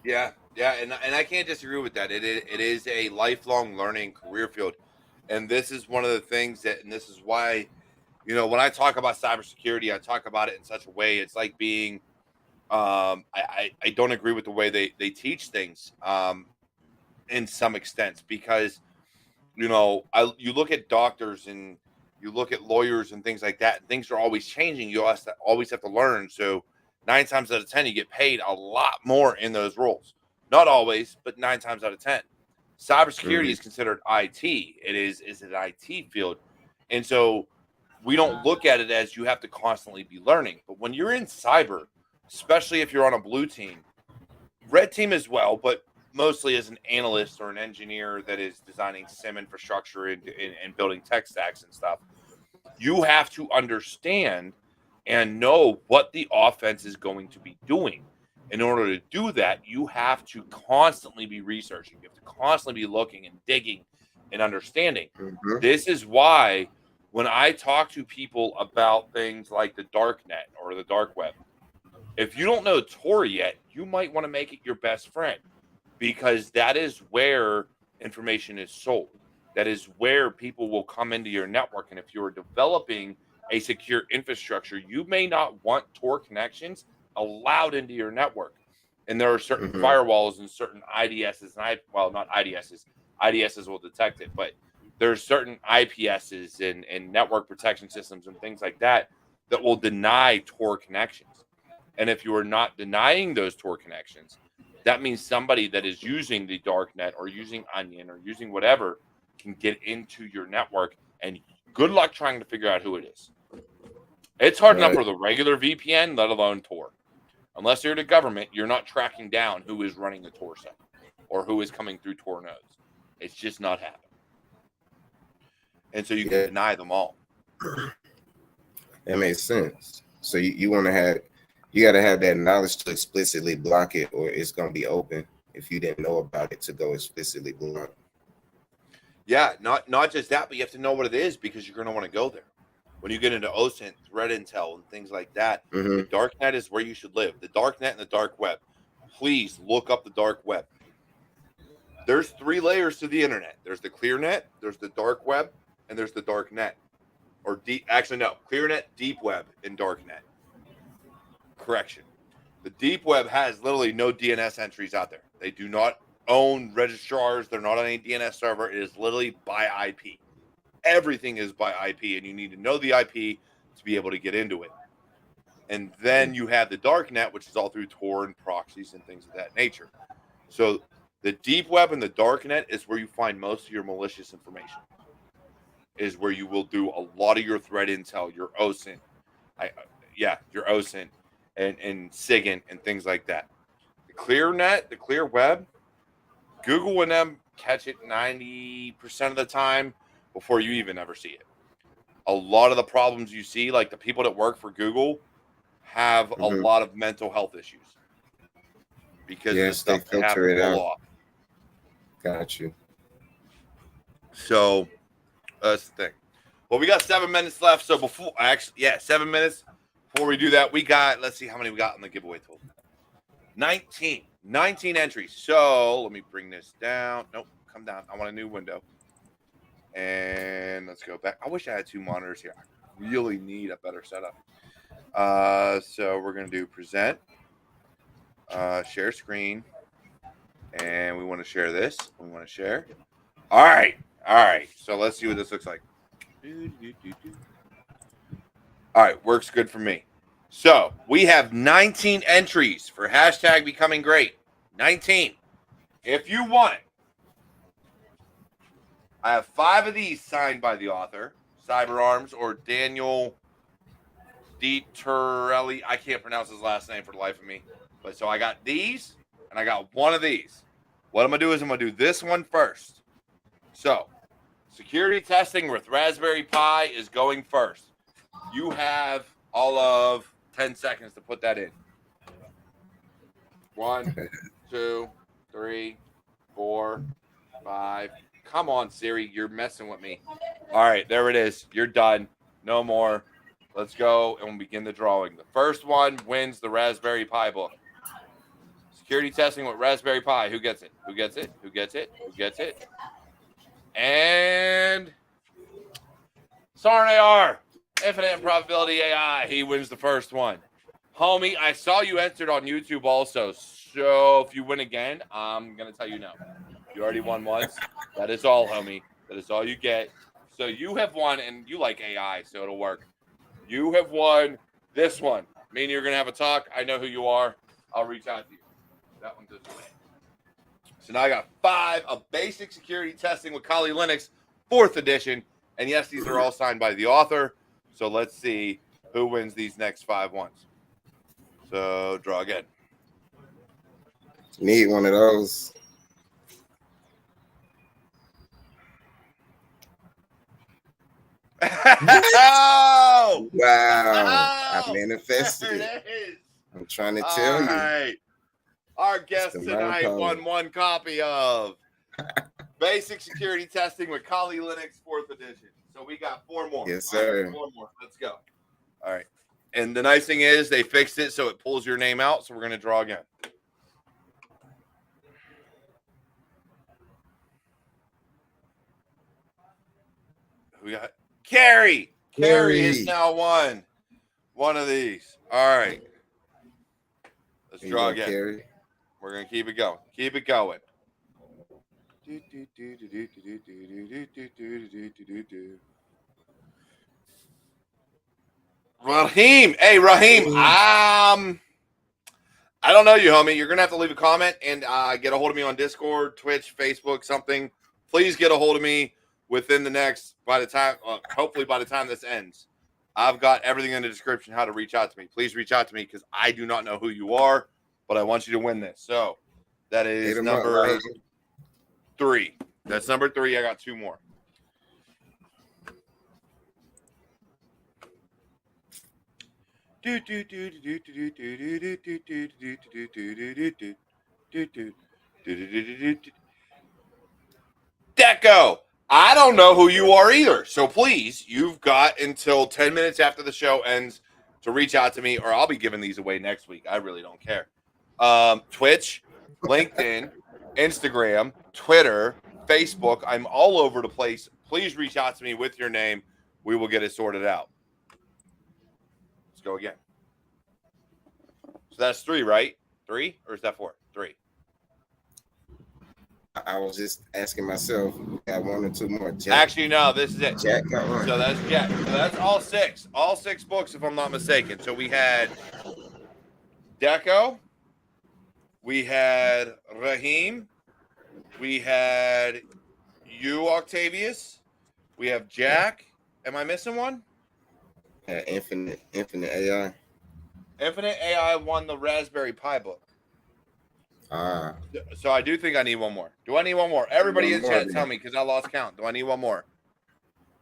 Yeah, and I can't disagree with that. It is a lifelong learning career field, and this is one of the things that, and this is why, when I talk about cybersecurity, I talk about it in such a way. It's like being, I don't agree with the way they teach things, in some extent, because you look at doctors and you look at lawyers and things like that, and things are always changing. You always have to learn. So 9 times out of 10, you get paid a lot more in those roles. Not always, but 9 times out of 10. Cybersecurity is considered IT. Is an IT field. And so we don't look at it as you have to constantly be learning. But when you're in cyber, especially if you're on a blue team, red team as well, but mostly as an analyst or an engineer that is designing SIM infrastructure and building tech stacks and stuff, you have to understand and know what the offense is going to be doing. In order to do that, you have to constantly be researching. You have to constantly be looking and digging and understanding. This is why when I talk to people about things like the dark net or the dark web, if you don't know Tor yet, you might want to make it your best friend, because that is where information is sold. That is where people will come into your network. And if you're developing a secure infrastructure, you may not want Tor connections allowed into your network. And there are certain firewalls and certain IDSs, not IDSs. IDSs will detect it, but there's certain IPSs and network protection systems and things like that will deny Tor connections. And if you are not denying those Tor connections, that means somebody that is using the dark net or using Onion or using whatever can get into your network, and good luck trying to figure out who it is. It's hard enough for the regular VPN, let alone Tor. Unless you're the government, you're not tracking down who is running the Tor site or who is coming through Tor nodes. It's just not happening. And so you can deny them all. That makes sense. So you want to have, you got to have that knowledge to explicitly block it, or it's going to be open if you didn't know about it to go explicitly block. Yeah, not just that, but you have to know what it is, because you're going to want to go there. When you get into OSINT, threat intel, and things like that, the dark net is where you should live. The dark net and the dark web. Please look up the dark web. There's 3 layers to the internet. There's the clear net, there's the dark web, and there's the dark net. Or clear net, deep web, and dark net. Correction. The deep web has literally no DNS entries out there. They do not own registrars. They're not on any DNS server. It is literally by IP. Everything is by IP, and you need to know the IP to be able to get into it. And then you have the dark net, which is all through Tor and proxies and things of that nature. So the deep web and the dark net is where you find most of your malicious information. Is where you will do a lot of your threat intel, your OSINT, your OSINT and SIGINT and things like that. The clear net, the clear web, Google and them catch it 90% of the time before you even ever see it. A lot of the problems you see, like the people that work for Google, have a lot of mental health issues because of the stuff they have to pull off. Got you. So that's the thing. Well, we got 7 minutes left. So 7 minutes. Before we do that, let's see how many we got in the giveaway total. 19 entries. So let me bring this down. Nope, come down. I want a new window. And let's go back. I wish I had 2 monitors here. I really need a better setup. So we're going to do present, share screen, and we want to share this. We want to share. All right. So let's see what this looks like. All right, works good for me. So we have 19 entries for hashtag becoming great. 19. If you want, I have 5 of these signed by the author, CyberArms or Daniel DiTerrelli. I can't pronounce his last name for the life of me. But so I got these, and I got 1 of these. What I'm going to do is I'm going to do this one first. So, security testing with Raspberry Pi is going first. You have all of 10 seconds to put that in. 1, 2, 3, 4, 5. Come on, Siri. You're messing with me. All right, there it is. You're done. No more. Let's go and we'll begin the drawing. The first one wins the Raspberry Pi book. Security testing with Raspberry Pi. Who gets it? Who gets it? Who gets it? Who gets it? And SARN-AR, Infinite Improbability AI. He wins the first one. Homie, I saw you entered on YouTube also. So if you win again, I'm going to tell you no. You already won once. That is all, homie. That is all you get. So you have won, and you like AI, so it'll work. You have won this one. Me and you're going to have a talk. I know who you are. I'll reach out to you. That one does win. So now I got 5 of Basic Security Testing with Kali Linux, 4th edition. And yes, these are all signed by the author. So let's see who wins these next 5 ones. So draw again. Need one of those. Oh! Wow. I manifested There it. it is. I'm trying to tell you. Right. Our guest tonight won 1 copy of Basic Security Testing with Kali Linux 4th edition. So we got 4 more. Yes, sir. Right, 4 more. Let's go. All right. And the nice thing is they fixed it so it pulls your name out. So we're going to draw again. We got Carrie. Carrie has now won one of these. All right. Let's draw again. Carrie. We're going to keep it going. Keep it going. Raheem. Hey, Raheem. I don't know you, homie. You're going to have to leave a comment and get a hold of me on Discord, Twitch, Facebook, something. Please get a hold of me within the next, hopefully by the time this ends. I've got everything in the description how to reach out to me. Please reach out to me because I do not know who you are, but I want you to win this. So that is number 3. That's number 3. I got 2 more. Deco. I don't know who you are either. So please, you've got until 10 minutes after the show ends to reach out to me, or I'll be giving these away next week. I really don't care. Twitch, LinkedIn, Instagram, Twitter, Facebook. I'm all over the place. Please reach out to me with your name. We will get it sorted out. Let's go again. So that's 3, right? 3? Or is that 4? 3. I was just asking myself, got 1 or 2 more. Jack. Actually, no, this is it. Jack got 1. So that's Jack. So that's all 6. All 6 books, if I'm not mistaken. So we had Deco. We had Raheem. We had you, Octavious. We have Jack. Am I missing one? Infinite AI. Infinite AI won the Raspberry Pi book. So I do think I need 1 more. Do I need 1 more? Everybody in chat, tell me because I lost count. Do I need 1 more?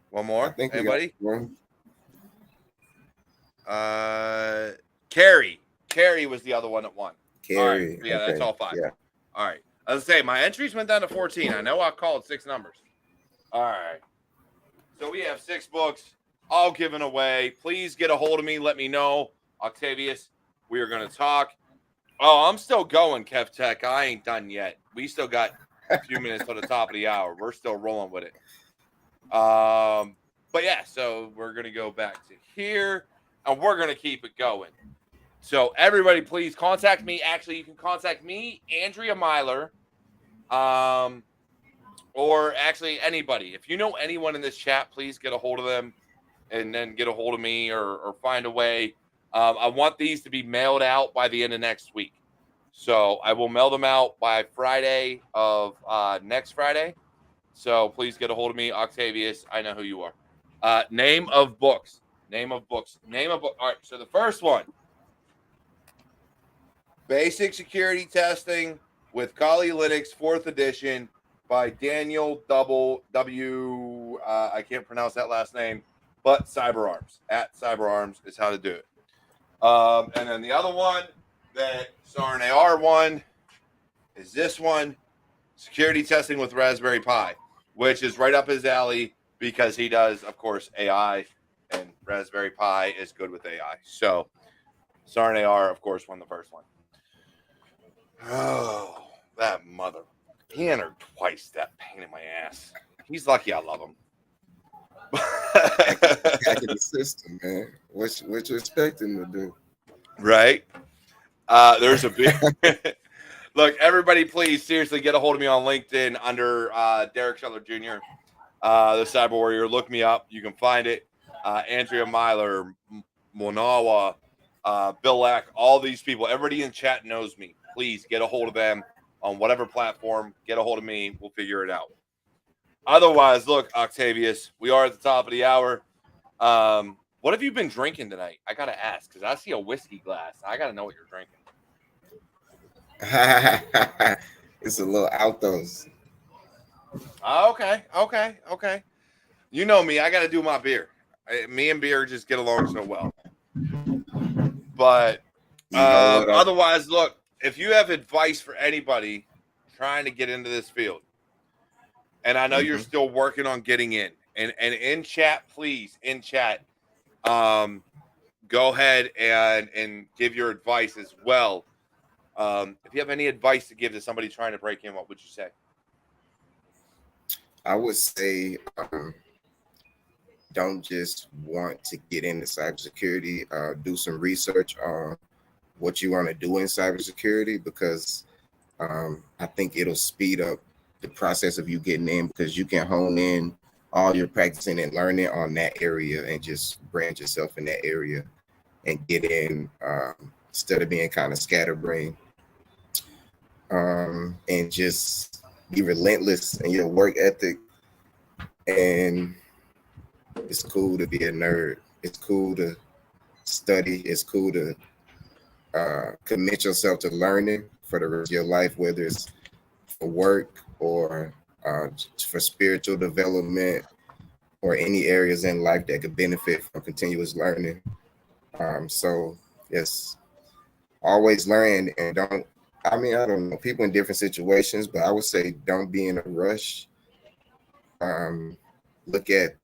1 more? Anybody? Carrie. Carrie was the other one that won. Carrie. Right. Yeah, okay. That's all 5. Yeah. All right. As I say, my entries went down to 14. I know I called 6 numbers. All right. So we have 6 books all given away. Please get a hold of me. Let me know. Octavius, we are going to talk. Oh, I'm still going, Kev Tech. I ain't done yet. We still got a few minutes to the top of the hour. We're still rolling with it. But yeah, so we're going to go back to here, and we're going to keep it going. So everybody, please contact me. Actually, you can contact me, Andrea Myler, or actually anybody. If you know anyone in this chat, please get a hold of them and then get a hold of me or find a way. I want these to be mailed out by the end of next week. So I will mail them out by Friday of next Friday. So please get a hold of me, Octavius. I know who you are. Name of books. Name of book. All right. So the first one, Basic Security Testing with Kali Linux 4th edition by Daniel W. I can't pronounce that last name, but CyberArms. At CyberArms is how to do it. And then the other one that SARN-AR won is this one, security testing with Raspberry Pi, which is right up his alley because he does, of course, AI, and Raspberry Pi is good with AI. So Sarn AR, of course, won the first one. Oh, that mother. He entered twice, that pain in my ass. He's lucky I love him. Back in the system, man. What you expect him to do? Right? There's a big... Look, everybody, please, seriously, get a hold of me on LinkedIn under Derek Scheller Jr., the Cyber Warrior. Look me up. You can find it. Andrea Myler, Monawa, Bill Lack, all these people. Everybody in chat knows me. Please get a hold of them on whatever platform. Get a hold of me. We'll figure it out. Otherwise, look, Octavious, we are at the top of the hour. What have you been drinking tonight? I got to ask because I see a whiskey glass. I got to know what you're drinking. It's a little Altos. Okay. You know me. I got to do my beer. Me and beer just get along so well. But otherwise, look, if you have advice for anybody trying to get into this field, and I know you're still working on getting in, and in chat, please, in chat, go ahead and give your advice as well. If you have any advice to give to somebody trying to break in, what would you say? I would say don't just want to get into cybersecurity. Do some research on what you want to do in cybersecurity, because I think it'll speed up the process of you getting in, because you can hone in all your practicing and learning on that area and just brand yourself in that area and get in instead of being kind of scatterbrained. And just be relentless in your work ethic. And it's cool to be a nerd. It's cool to study. It's cool to commit yourself to learning for the rest of your life, whether it's for work or for spiritual development or any areas in life that could benefit from continuous learning. So yes, always learn, and I don't know, people in different situations, but I would say don't be in a rush. Look at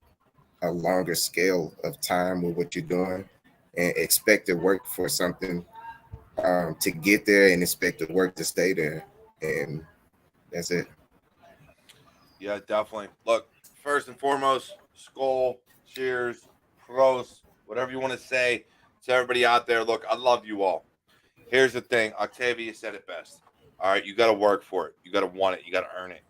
a longer scale of time with what you're doing and expect to work for something to get there, and expect to work to stay there. And that's it. Yeah, definitely. Look, first and foremost, skull, cheers, pros, whatever you want to say to everybody out there. Look, I love you all. Here's the thing. Octavius said it best. All right, you got to work for it. You got to want it. You got to earn it.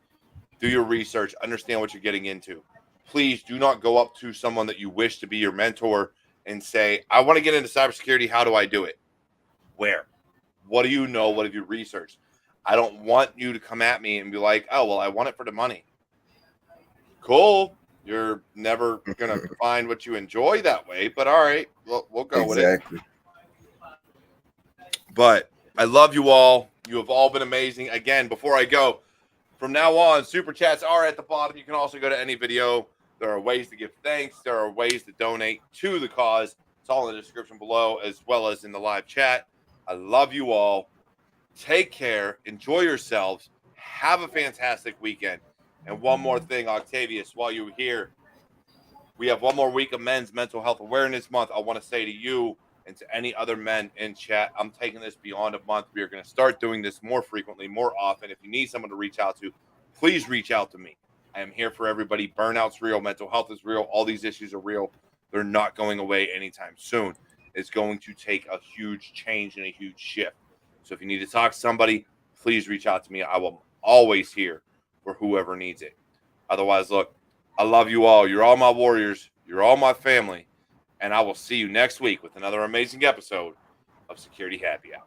Do your research. Understand what you're getting into. Please do not go up to someone that you wish to be your mentor and say, I want to get into cybersecurity. How do I do it? Where? What do you know? What have you researched? I don't want you to come at me and be like, oh, well, I want it for the money. Cool. You're never going to find what you enjoy that way, but all right, we'll go with it. But I love you all. You have all been amazing. Again, before I go, from now on, super chats are at the bottom. You can also go to any video. There are ways to give thanks. There are ways to donate to the cause. It's all in the description below, as well as in the live chat. I love you all. Take care. Enjoy yourselves. Have a fantastic weekend. And one more thing, Octavius, while you're here, we have one more week of Men's Mental Health Awareness Month. I want to say to you and to any other men in chat, I'm taking this beyond a month. We are going to start doing this more frequently, more often. If you need someone to reach out to, please reach out to me. I am here for everybody. Burnout's real. Mental health is real. All these issues are real. They're not going away anytime soon. It's going to take a huge change and a huge shift. So if you need to talk to somebody, please reach out to me. I will always here for whoever needs it. Otherwise, look, I love you all. You're all my warriors. You're all my family. And I will see you next week with another amazing episode of Security Happy Hour.